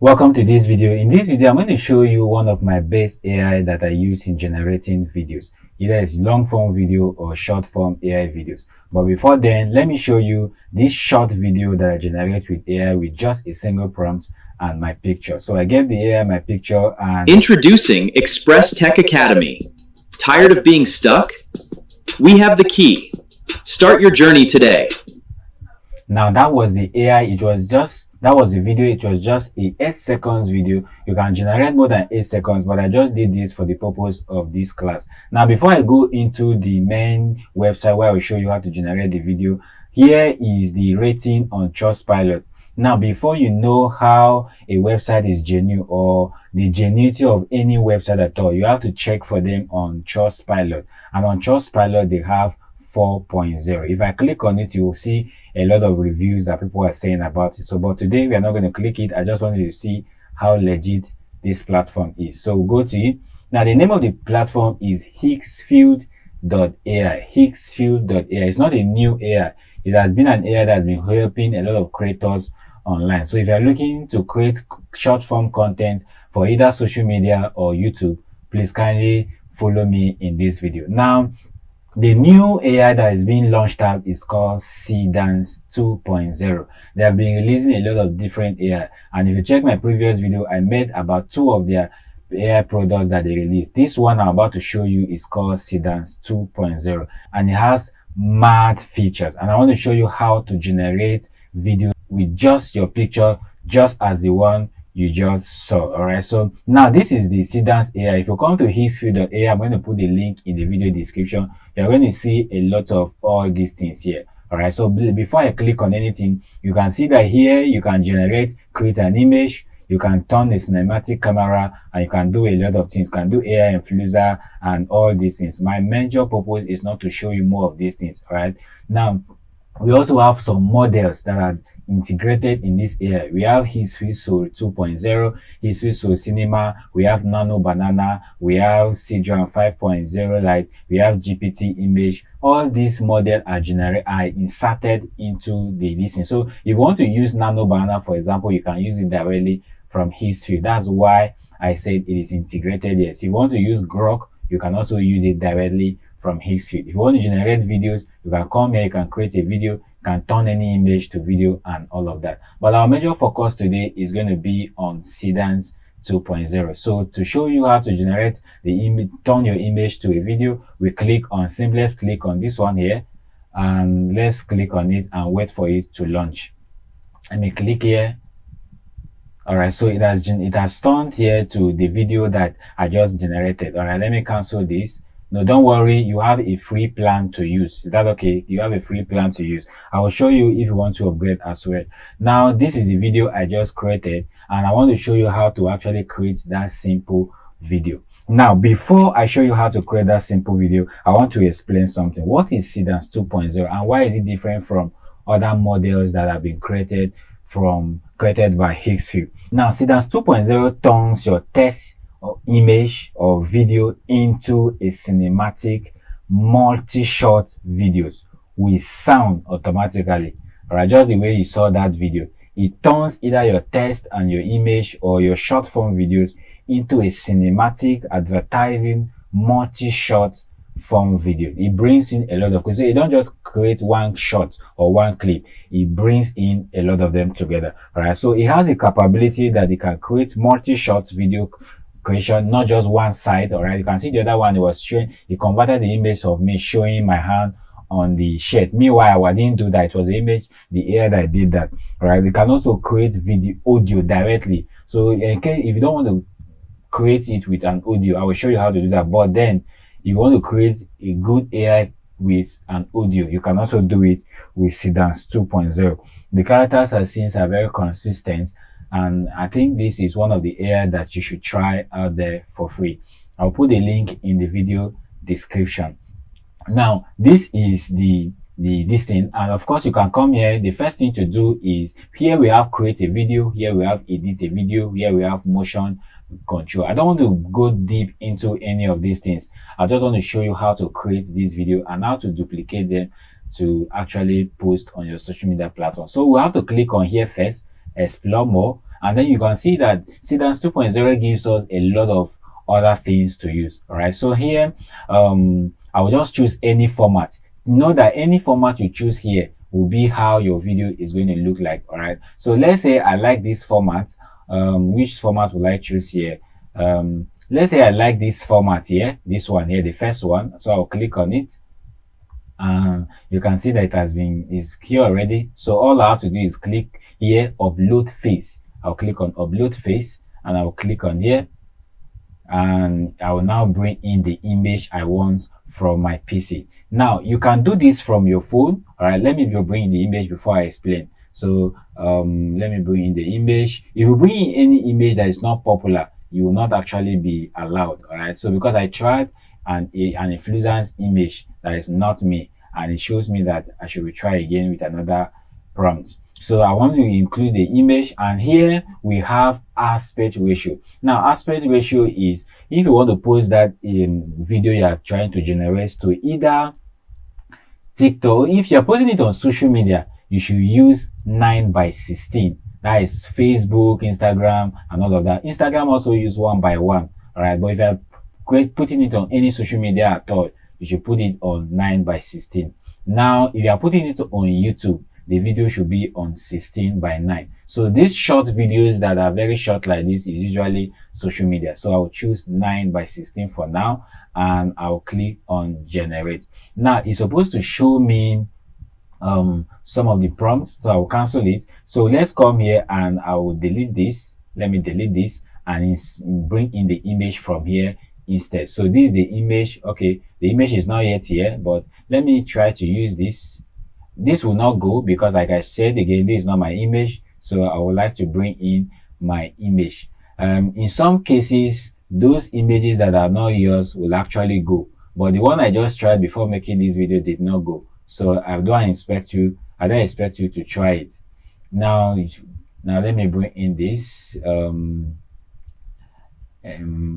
Welcome to this video. In this video, I'm going to show you one of my best AI that I use in generating videos. Either it's long form video or short form AI videos. But before then, let me show you this short video that I generate with AI with just a single prompt and my picture. So I gave the AI my picture and... Introducing Express Tech Academy. Tired of being stuck? We have the key. Start your journey today. Now that was the AI. That was the video. It was just a 8 seconds video. You can generate more than 8 seconds, but I just did this for the purpose of this class. Now, before I go into the main website where I will show you how to generate the video, here is the rating on Trustpilot. Now, before you know how a website is genuine or the genuinity of any website at all, you have to check for them on Trustpilot. And on Trustpilot, they have 4.0. If I click on it, you will see a lot of reviews that people are saying about it. So, but today we are not going to click it. I just wanted to see how legit this platform is. So we'll go to it. Now, the name of the platform is Higgsfield.ai. Higgsfield.ai. It's not a new AI. It has been an AI that has been helping a lot of creators online. So if you're looking to create short form content for either social media or YouTube, please kindly follow me in this video. Now, the new AI that is being launched out is called Seedance 2.0. They have been releasing a lot of different AI. And if you check my previous video, I made about 2 of their AI products that they released. This one I'm about to show you is called Seedance 2.0. And it has mad features. And I want to show you how to generate video with just your picture, just as the one you just saw. All right, so now this is the Seedance AI. If you come to Higgsfield.ai, I'm going to put the link in the video description. You're going to see a lot of all these things here. All right, so before I click on anything, you can see that here you can create an image, you can turn a cinematic camera, and you can do a lot of things. You can do AI influencer and all these things. My major purpose is not to show you more of these things. All right, now we also have some models that are integrated in this AI. We have Higgsfield 2.0, Higgsfield Cinema, we have Nano Banana, we have Sidron 5.0 Lite, we have GPT Image. All these models are inserted into the listing. So if you want to use Nano Banana, for example, you can use it directly from Higgsfield. That's why I said it is integrated. Yes, if you want to use Grok, you can also use it directly from Higgsfield. If you want to generate videos, you can come here, you can create a video, you can turn any image to video and all of that. But our major focus today is going to be on Seedance 2.0. So to show you how to generate the image, turn your image to a video, we click on let's click on this one here, and let's click on it and wait for it to launch. Let me click here. All right, so it has turned here to the video that I just generated. All right, let me cancel this. No, don't worry, you have a free plan to use. Is that okay? You have a free plan to use. I will show you if you want to upgrade as well. Now, this is the video I just created, and I want to show you how to actually create that simple video. Now, before I show you how to create that simple video, I want to explain something. What is Seedance 2.0 and why is it different from other models that have been created by Higgsfield? Now, Seedance 2.0 turns your text or image or video into a cinematic multi-shot videos with sound automatically. All right, just the way you saw that video, it turns either your text and your image or your short form videos into a cinematic advertising multi-shot form video. It brings in a lot of, so you don't just create one shot or one clip, it brings in a lot of them together. All right, so it has a capability that it can create multi-shot video creation, not just one side. All right, you can see the other one, it was showing, it converted the image of me showing my hand on the shirt. Meanwhile, I didn't do that. It was the image, the AI that did that. All right, we can also create audio directly. So in case if you don't want to create it with an audio, I will show you how to do that. But then if you want to create a good AI with an audio, you can also do it with Seedance 2.0. The characters and scenes are very consistent, and I think this is one of the AI that you should try out there for free. I'll put a link in the video description. Now, this is this thing, and of course you can come here. The first thing to do is, here we have create a video, here we have edit a video, here we have motion control. I don't want to go deep into any of these things. I just want to show you how to create this video and how to duplicate them to actually post on your social media platform. So we have to click on here first, explore more, And then you can see that Seedance 2.0 gives us a lot of other things to use. All right, so here I will just choose any format. Know that any format you choose here will be how your video is going to look like. All right, so let's say I like this format. Which format will I choose here? Let's say I like this format here, this one here, the first one. So I'll click on it. You can see that it has been is here already. So all I have to do is click here, upload face. I'll click on upload face, and I'll click on here, and I will now bring in the image I want from my PC. Now you can do this from your phone. All right, let me bring in the image before I explain. So let me bring in the image. If you bring in any image that is not popular, you will not actually be allowed. All right, so because I tried an influencer's image that is not me, and it shows me that I should retry again with another prompt. So I want to include the image, and here we have aspect ratio. Now aspect ratio is if you want to post that in video you are trying to generate to either TikTok, if you're posting it on social media, you should use 9:16. That is Facebook, Instagram, and all of that. Instagram also use 1:1. All right, but if you're putting it on any social media at all, you should put it on 9:16. Now if you are putting it on YouTube, the video should be on 16:9. So these short videos that are very short like this is usually social media. So I'll choose 9:16 for now, and I'll click on generate. Now it's supposed to show me some of the prompts, so I'll cancel it. So let's come here and I will delete this. Let me delete this and bring in the image from here instead. So this is the image. Okay, the image is not yet here, but let me try to use this. This will not go because, like I said again, this is not my image, so I would like to bring in my image. In some cases, those images that are not yours will actually go, but the one I just tried before making this video did not go. So I don't expect you to try it. Now let me bring in this.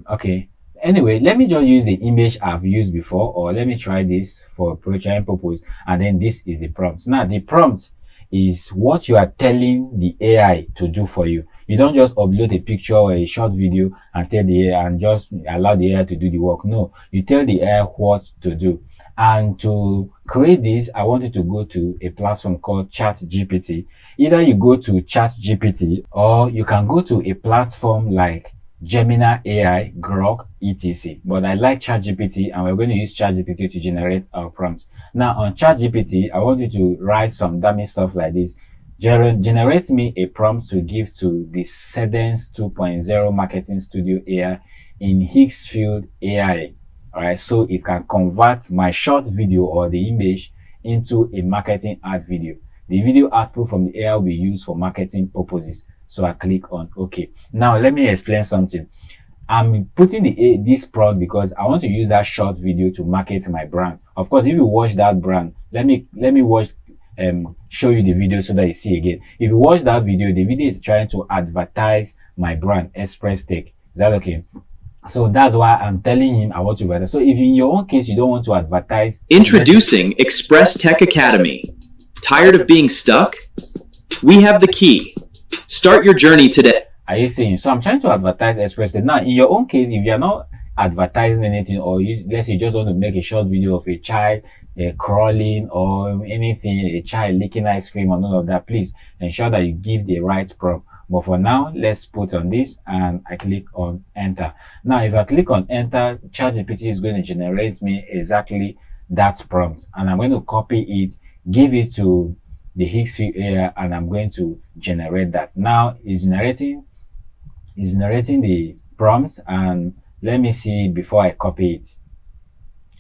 Okay. Anyway, let me just use the image I've used before, or let me try this for project purpose, and then this is the prompt. Now the prompt is what you are telling the AI to do for you. You don't just upload a picture or a short video and tell the AI and just allow the AI to do the work. No, you tell the AI what to do. And to create this, I want you to go to a platform called ChatGPT. Either you go to ChatGPT, or you can go to a platform like Gemini AI, Grok, etc. But I like ChatGPT, and we're going to use ChatGPT to generate our prompts. Now on ChatGPT, I want you to write some dummy stuff like this. Generate me a prompt to give to the Seedance 2.0 Marketing Studio AI in Higgsfield AI. All right, so it can convert my short video or the image into a marketing ad video. The video output from the AI will be used for marketing purposes. So I click on OK. Now let me explain something. I'm putting this prompt because I want to use that short video to market my brand. Of course, if you watch that brand, let me show you the video so that you see again. If you watch that video, the video is trying to advertise my brand, Express Tech. Is that okay? So that's why I'm telling him I want to advertise. So if in your own case you don't want to advertise, Introducing Express Tech Academy. Tired of being stuck? We have the key. Start your journey today. Are you saying? So I'm trying to advertise Express Tech. Now in your own case, if you're not advertising anything, or let's say you just want to make a short video of a child crawling or anything, a child licking ice cream and all of that, please ensure that you give the right prompt. But for now, let's put on this, and I click on enter. Now if I click on enter, ChatGPT is going to generate me exactly that prompt, and I'm going to copy it, give it to the Higgsfield AI, and I'm going to generate that. Now it's generating the prompts, and let me see before I copy it.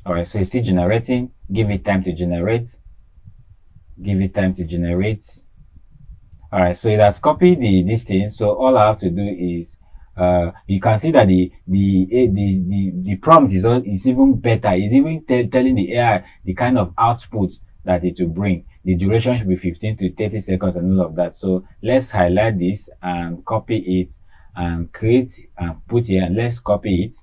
All right, so it's still generating. Give it time to generate. All right, so it has copied this thing. So all I have to do is you can see that the prompt is even better. It's even telling the AI the kind of output that it will bring. The duration should be 15 to 30 seconds and all of that. So let's highlight this and copy it and create and put here, and let's copy it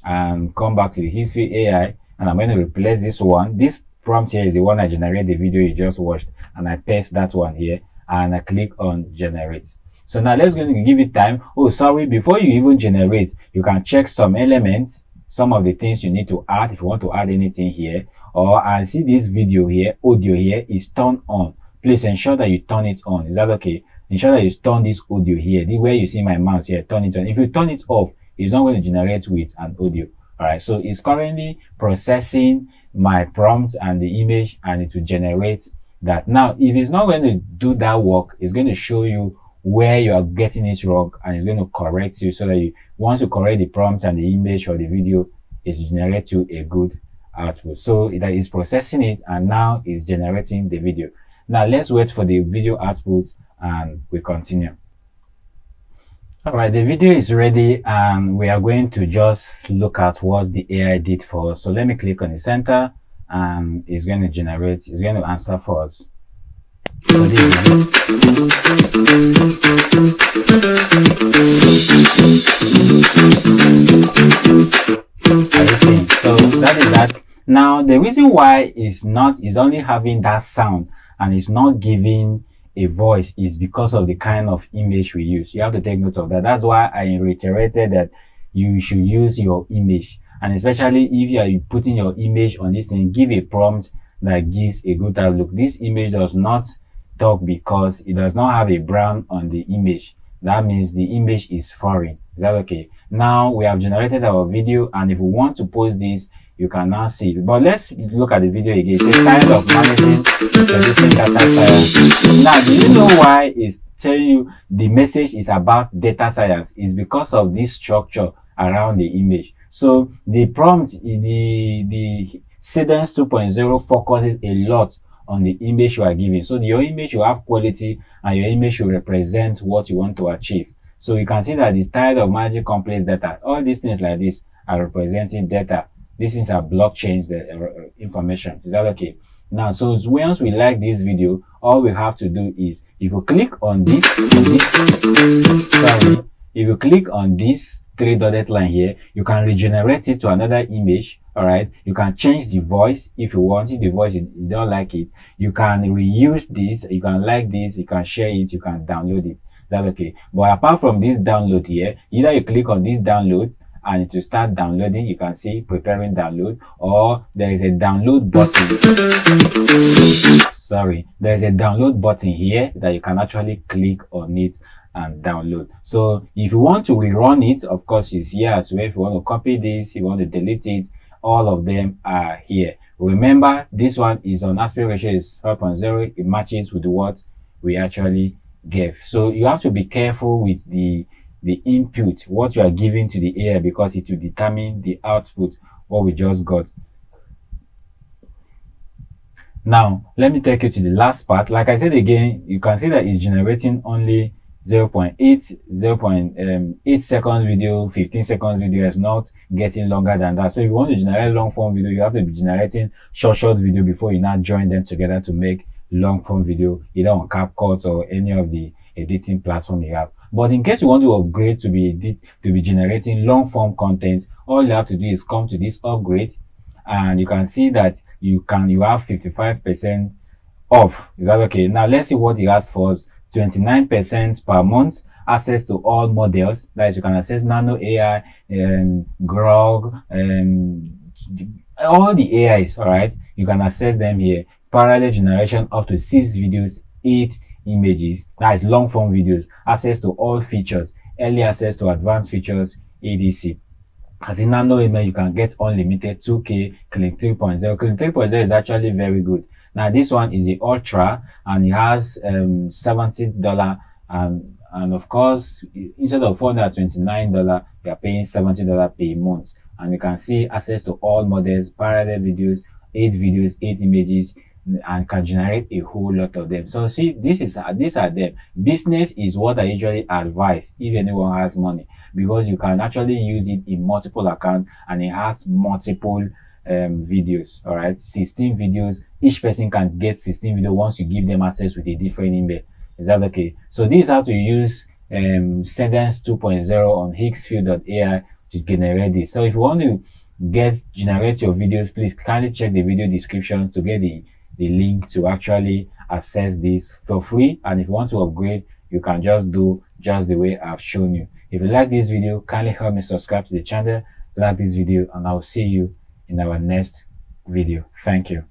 and come back to the Higgsfield AI, and I'm going to replace this one. This prompt here is the one I generated the video you just watched, and I paste that one here and I click on generate. So now let's going to give it time. Oh, sorry, before you even generate, you can check some elements, some of the things you need to add if you want to add anything here. Or I see this video here, audio here is turned on. Please ensure that you turn it on. Is that okay? Ensure that you turn this audio here, the way you see my mouse here, turn it on. If you turn it off, it's not going to generate with an audio. All right, so it's currently processing my prompt and the image, and it will generate that. Now, if it's not going to do that work, it's going to show you where you are getting it wrong, and it's going to correct you so that you, once you correct the prompt and the image or the video, it will generate you a good output. So that is processing it, and now is generating the video. Now let's wait for the video output and we continue. All right, the video is ready and we are going to just look at what the AI did for us. So let me click on the center and it's going to generate, it's going to answer for us. So this is so that is that. Now the reason why it's only having that sound and it's not giving a voice is because of the kind of image we use. You have to take note of that. That's why I reiterated that you should use your image, and especially if you are putting your image on this thing, give a prompt that gives a good outlook. This image does not talk because it does not have a brand on the image. That means the image is foreign. Is that okay? Now we have generated our video, and if we want to post this, you can now see it. But let's look at the video again. It says kind of managing producing data science. Now, do you know why it's telling you the message is about data science? It's because of this structure around the image. So the prompt, the Cadence 2.0 focuses a lot on the image you are giving. So your image will have quality and your image will represent what you want to achieve. So you can see that it's tired of managing complex data. All these things like this are representing data. These things are blockchains, the information. Is that okay? Now, so once we like this video, all we have to do is, if you click on this, if you click on this three dotted line here, you can regenerate it to another image. All right, you can change the voice if you want. If the voice you don't like it, you can reuse this, you can like this, you can share it, you can download it. Is that okay? But apart from this download here, either you click on this download and it will start downloading. You can see preparing download, or there is a download button. Sorry, there is a download button here that you can actually click on it and download. So if you want to rerun it, of course it's here as well. If you want to copy this, if you want to delete it, all of them are here. Remember, this one is on aspect ratio is 5.0. It matches with what we actually gave. So you have to be careful with the input, what you are giving to the AI, because it will determine the output, what we just got. Now let me take you to the last part. Like I said again, you can see that it's generating only 0.8 seconds video, 15 seconds video. Is not getting longer than that. So if you want to generate long form video, you have to be generating short video before you now join them together to make long form video, either on CapCut or any of the editing platform you have. But in case you want to upgrade to be generating long form content, all you have to do is come to this upgrade, and you can see that you have 55% off. Is that okay? Now let's see what it has for us. 29% per month, access to all models. That is, you can access Nano AI, Grok, all the AIs. All right, you can access them here. Parallel generation up to 6 videos, 8 images. That is long form videos. Access to all features, early access to advanced features, etc. As in Nano AI, you can get unlimited 2K Click 3.0. Click 3.0 is actually very good. Now this one is the Ultra, and it has $70, and of course instead of $429, you are paying $70 per month, and you can see access to all models, parallel videos, 8 videos, 8 images, and can generate a whole lot of them. So see, these are them. Business is what I usually advise if anyone has money, because you can actually use it in multiple accounts, and it has multiple videos. All right, 16 videos. Each person can get 16 videos once you give them access with a different email. Is that okay? So this is how to use Cadence 2.0 on Higgsfield.ai to generate this. So if you want to generate your videos, please kindly check the video descriptions to get the link to actually access this for free. And if you want to upgrade, you can just do just the way I've shown you. If you like this video, kindly help me subscribe to the channel, like this video, and I'll see you in our next video. Thank you.